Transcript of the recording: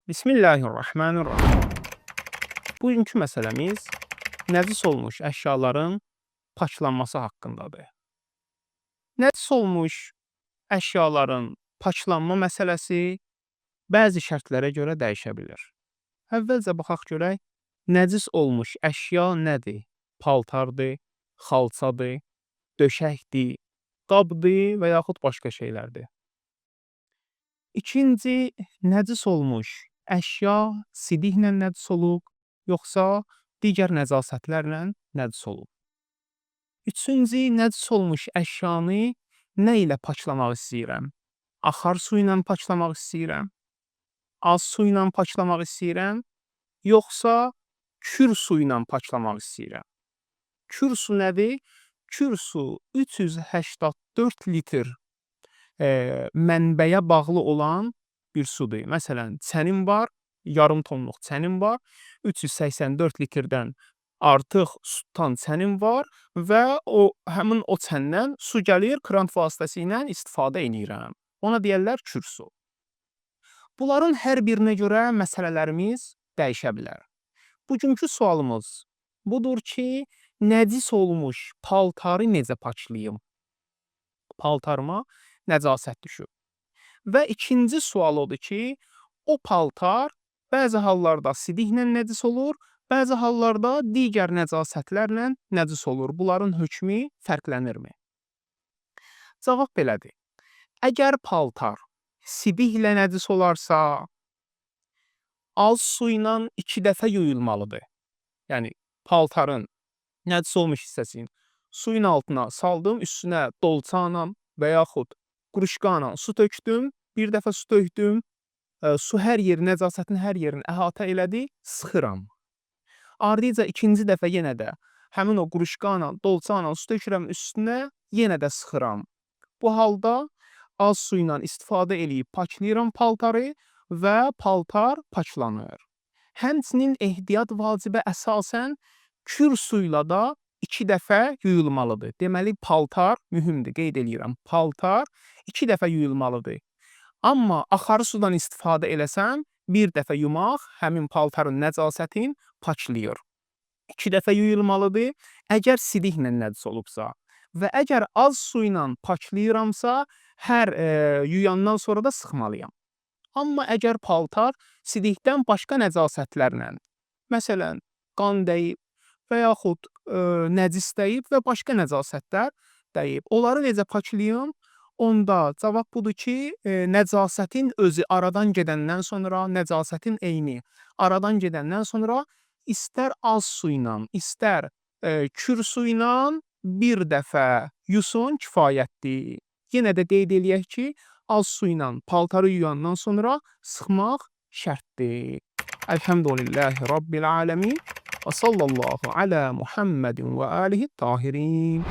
Bismillahirrahmanirrahim. Bugünkü məsələmiz nəcis olmuş əşyaların paklanması haqqındadır. Nəcis olmuş əşyaların paklanma məsələsi bəzi şərtlərə görə dəyişə bilir. Əvvəlcə baxaq görək, nəcis olmuş əşya nədir? Paltardır, xalçadır, döşəkdir, qabdır və yaxud başqa şeylərdir. İkinci, nəcis olmuş əşya siliklə nəcis olub, yoxsa digər nəcasətlərlə nəcis olub. Üçüncü, nəcis olmuş əşyanı nə ilə paklamaq istəyirəm? Axar su ilə paklamaq istəyirəm, az su ilə paklamaq istəyirəm, yoxsa kür su ilə paklamaq istəyirəm. Kür su nədir? Kür su 384 litr mənbəyə bağlı olan bir sudur. Məsələn, çənin var, yarım tonluq çənin var, 384 litrdən artıq su tutan çənin var və həmin o çəndən su gəlir, krant vasitəsilə istifadə edirəm. Ona deyərlər kür su. Bunların hər birinə görə məsələlərimiz dəyişə bilər. Bugünkü sualımız budur ki, nəcis olmuş paltarı necə paklayım? Paltarıma nəcasət düşüb. Və ikinci sual odur ki, o paltar bəzi hallarda siliklə nəcis olur, bəzi hallarda digər nəcasətlərlə nəcis olur. Bunların hökmü fərqlənirmi? Cavab belədir. Əgər paltar siliklə nəcis olarsa, az su ilə 2 dəfə yuyulmalıdır. Yəni, paltarın nəcis olmuş hissəsini suyun altına saldım, üstünə dolçanla və yaxud quruşqanla su tökdüm, bir dəfə su tökdüm, su hər yeri, nəcasətin hər yerini əhatə elədi, sıxıram. Ardınca ikinci dəfə yenə də həmin o quruşqanla, dolçanla su tökürəm üstünə, yenə də sıxıram. Bu halda az su ilə istifadə eləyib paklayıram paltarı və paltar paklanır. Həmçinin ehtiyat vacibə əsasən kür su ilə da 2 dəfə yuyulmalıdır. Deməli, paltar mühümdür, qeyd eləyirəm. Paltar 2 dəfə yuyulmalıdır. Amma axarı sudan istifadə eləsəm, bir dəfə yumaq həmin paltarın nəcasətin paklayır. 2 dəfə yuyulmalıdır, əgər siliklə nəcis olubsa. Və əgər az su ilə paklayıramsa, hər yuyandan sonra da sıxmalıyam. Amma əgər paltar silikdən başqa nəcasətlərlə, məsələn, qan dəyib və yaxud nəcis dəyib və başqa nəcasətlər dəyib, onları necə paklayım? Onda cavab budur ki, nəcasətin özü aradan gedəndən sonra, nəcasətin eyni aradan gedəndən sonra istər az su ilə, istər kür su ilə bir dəfə yusun kifayətdir. Yenə də qeyd eləyək ki, az su ilə paltarı yuyandan sonra sıxmaq şərtdir. Elhamdülillahi Rabbil aləmin və sallallahu alə Muhammedin və alihi tahirin.